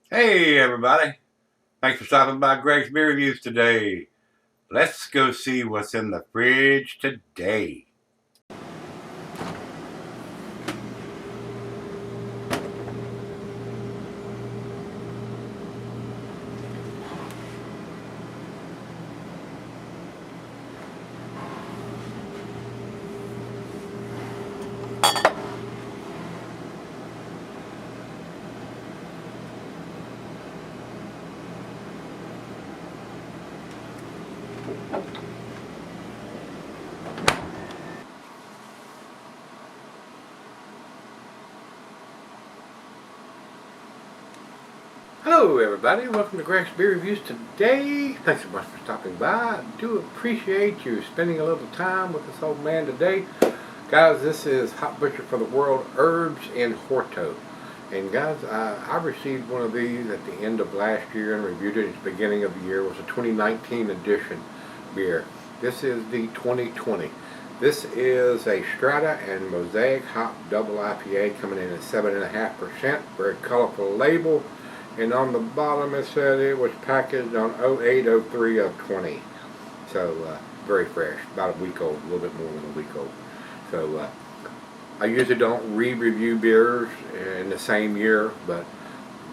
Hey everybody, thanks for stopping by Gregsbeerreviews today. Let's go see what's in the fridge today. Hello everybody, welcome to Gregsbeerreviews today. Thanks so much for stopping by. I do appreciate you spending a little time with this old man today. Guys, this is Hot Butcher for the World, Urbs in Horto. And guys, I received one of these at the end of last year and reviewed it at the beginning of the year. It was a 2019 edition beer. This is the 2020. This is a Strata and Mosaic Hop Double IPA coming in at 7.5%. Very colorful label. And on the bottom it said it was packaged on 08/03 of 20. So very fresh, about a week old, a little bit more than a week old. So I usually don't re-review beers in the same year, but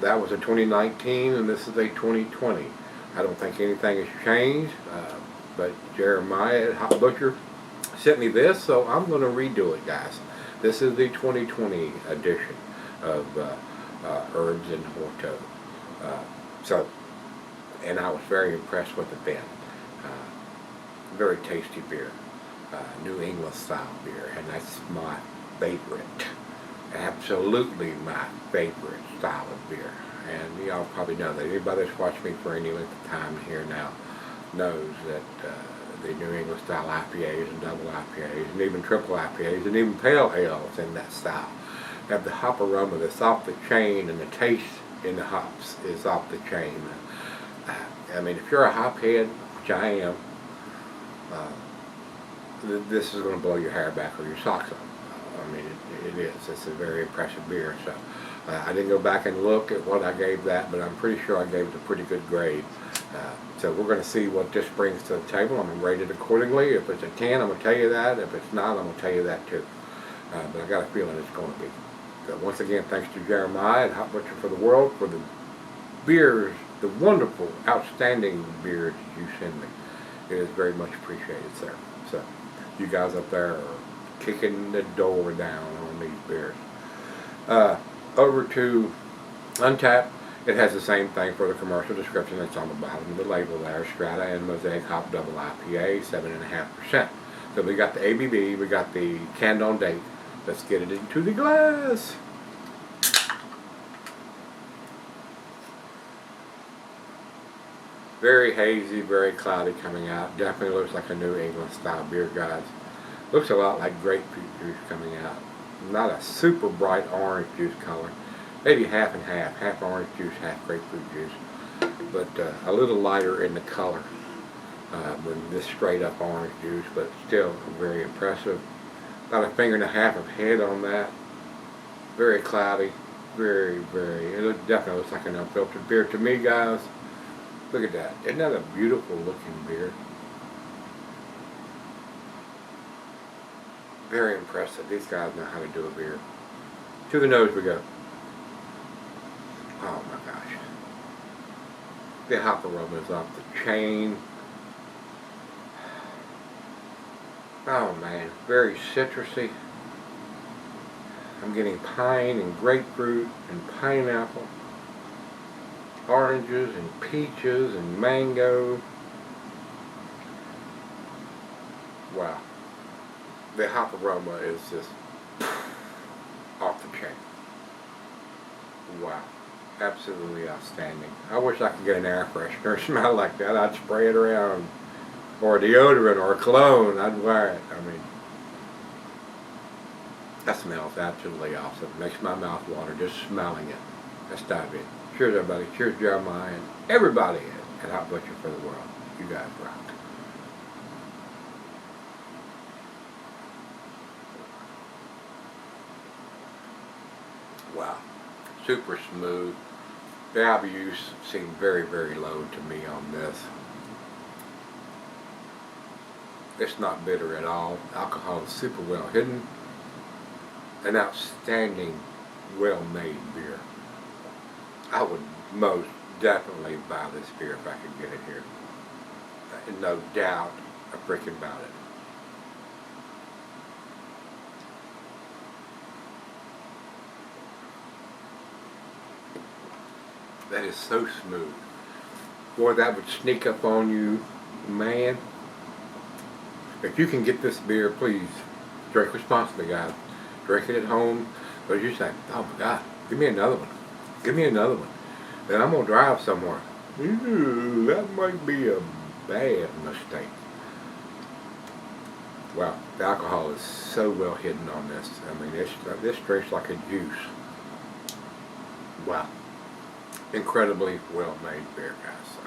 that was a 2019 and this is a 2020. I don't think anything has changed, but Jeremiah at Hot Butcher sent me this, so I'm going to redo it, guys. This is the 2020 edition of Urbs in Horto. And I was very impressed with it then. Very tasty beer, New England style beer, and that's my favorite. Absolutely my favorite style of beer. And y'all probably know that. Anybody that's watched me for any length of time here now knows that the New England style IPAs and double IPAs and even triple IPAs and even pale ales in that style have the hop aroma that's off the chain, and the taste in the hops is off the chain. I mean, if you're a hop head, which I am, this is going to blow your hair back or your socks off. I mean, it is. It's a very impressive beer. So I didn't go back and look at what I gave that, but I'm pretty sure I gave it a pretty good grade. So we're going to see what this brings to the table. I'm going to rate it accordingly. If it's a 10, I'm going to tell you that. If it's not, I'm going to tell you that too. But I got a feeling it's going to be. So once again, thanks to Jeremiah at Hot Butcher for the World for the beers, the wonderful, outstanding beers you send me. It is very much appreciated, sir. So you guys up there are kicking the door down on these beers. Over to Untapped. It has the same thing for the commercial description that's on the bottom of the label there. Strata and Mosaic Hop Double IPA, 7.5%. So we got the ABV, we got the canned on date. Let's get it into the glass. Very hazy, very cloudy coming out. Definitely looks like a New England style beer, guys. Looks a lot like grapefruit juice coming out. Not a super bright orange juice color. Maybe half and half. Half orange juice, half grapefruit juice. But a little lighter in the color than this straight up orange juice, but still very impressive. About a finger and a half of head on that. Very cloudy. It definitely looks like an unfiltered beer to me, guys. Look at that. Isn't that a beautiful looking beer? Very impressive. These guys know how to do a beer. To the nose we go. Oh my gosh. The hop aroma is off the chain. Oh man, very citrusy. I'm getting pine and grapefruit and pineapple, oranges and peaches and mango. Wow. The hop aroma is just off the chain. Wow. Absolutely outstanding. I wish I could get an air freshener smell like that. I'd spray it around. Or a deodorant or a cologne. I'd wear it. I mean, that smells absolutely awesome. Makes my mouth water just smelling it. Let's dive in. Cheers, everybody. Cheers, Jeremiah, and everybody at Hot Butcher for the World. You guys rock. Wow. Super smooth. The IBUs seem very, very low to me on this. It's not bitter at all. Alcohol is super well hidden. An outstanding, well-made beer. I would most definitely buy this beer if I could get it here. No doubt a freaking about it. That is so smooth. Boy, that would sneak up on you, man. If you can get this beer, please drink responsibly, guys. Drink it at home. But you say, oh my God, give me another one. Give me another one. Then I'm going to drive somewhere. Ooh, that might be a bad mistake. Wow, the alcohol is so well hidden on this. I mean, this tastes like a juice. Wow. Incredibly well made beer, guys.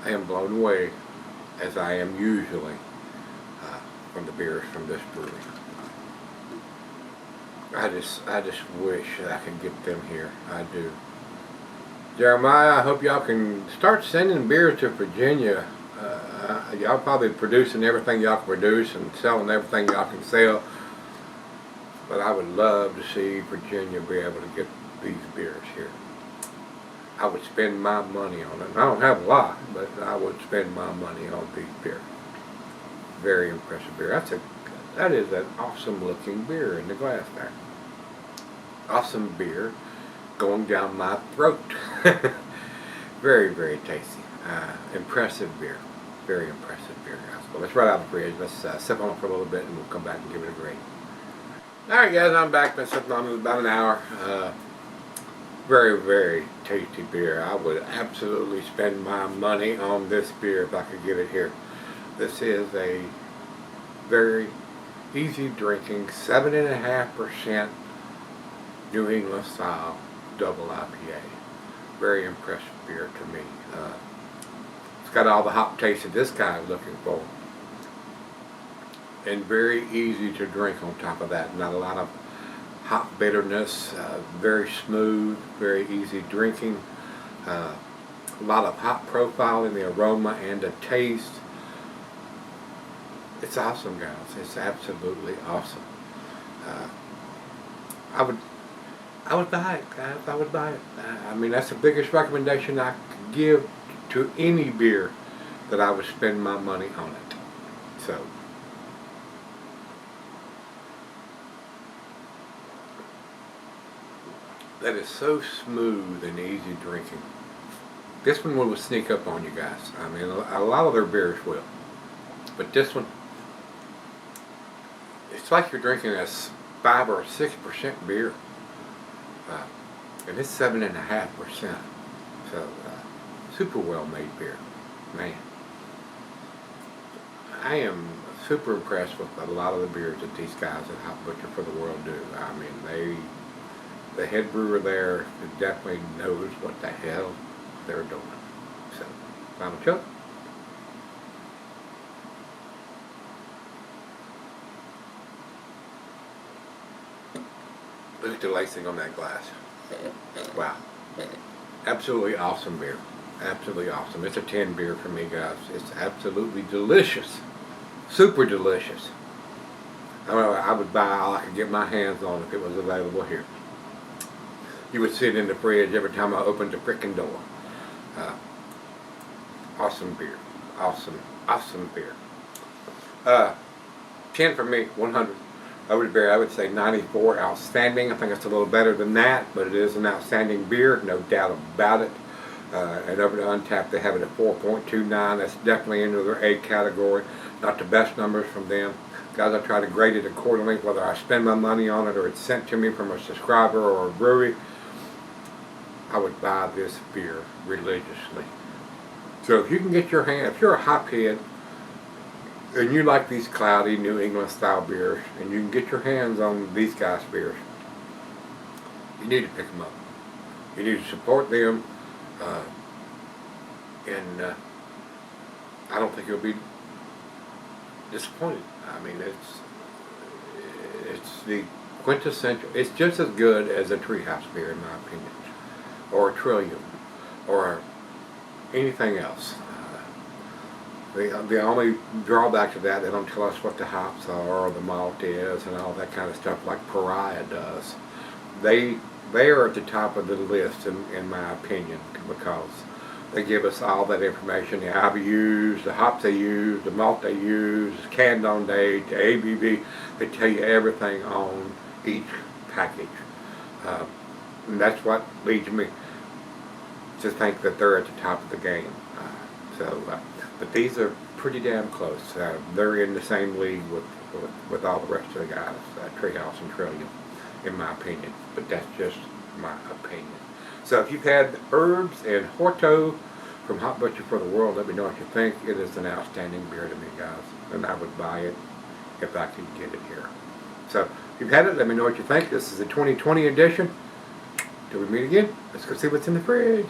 I am blown away, as I am usually from the beers from this brewery. I just wish that I could get them here. I do. Jeremiah, I hope y'all can start sending beers to Virginia. Y'all probably producing everything y'all can produce and selling everything y'all can sell. But I would love to see Virginia be able to get these beers here. I would spend my money on it. I don't have a lot, but I would spend my money on these beers. Very impressive beer. That is an awesome looking beer in the glass there. Awesome beer going down my throat. Very, very tasty. Impressive beer. Very impressive beer, guys. Well, let's right out of the fridge. Let's sip on it for a little bit and we'll come back and give it a grade. Alright guys, I'm back. Been sipping on it about an hour. Very, very tasty beer. I would absolutely spend my money on this beer if I could get it here. This is a very easy drinking 7.5% New England style double IPA. Very impressive beer to me. It's got all the hop taste that this guy is looking for. And very easy to drink on top of that. Not a lot of hop bitterness, very smooth, very easy drinking. A lot of hop profile in the aroma and the taste. It's awesome, guys. It's absolutely awesome. I would buy it, guys. I would buy it. I mean, that's the biggest recommendation I could give to any beer, that I would spend my money on it. So, that is so smooth and easy drinking. This one will sneak up on you guys. I mean, a lot of their beers will. But this one, it's like you're drinking a 5 or 6% beer. And it's 7.5%. So, super well made beer. Man. I am super impressed with a lot of the beers that these guys at Hop Butcher for the World do. I mean, the head brewer there definitely knows what the hell they're doing. So, final chug. Look at the lacing on that glass. Wow. Absolutely awesome beer. Absolutely awesome. It's a 10 beer for me, guys. It's absolutely delicious. Super delicious. I would buy all I could get my hands on if it was available here. You would sit in the fridge every time I opened the frickin' door. Awesome beer. Awesome beer. 10 for me, 100. Over the beer, I would say 94, outstanding. I think it's a little better than that, but it is an outstanding beer, no doubt about it. And over to Untapped, they have it at 4.29. That's definitely into their A category. Not the best numbers from them. Guys, I try to grade it accordingly, whether I spend my money on it or it's sent to me from a subscriber or a brewery. I would buy this beer religiously. So if you can get your hand, if you're a hophead, and you like these cloudy New England style beers, and you can get your hands on these guys' beers, you need to pick them up. You need to support them, and I don't think you'll be disappointed. I mean, it's the quintessential. It's just as good as a Treehouse beer, in my opinion, or Trillium or anything else. The only drawback to that, they don't tell us what the hops are or the malt is and all that kind of stuff like Pariah does. They are at the top of the list in my opinion, because they give us all that information, the IBUs, the hops they use, the malt they use, canned on date, the ABV. They tell you everything on each package. And that's what leads me to think that they're at the top of the game. But these are pretty damn close. They're in the same league with all the rest of the guys, Treehouse and Trillium, in my opinion. But that's just my opinion. So if you've had the Urbs and Horto from Hot Butcher for the World, let me know what you think. It is an outstanding beer to me, guys, and I would buy it if I could get it here. So if you've had it, let me know what you think. This is the 2020 edition. Till we meet again, let's go see what's in the fridge.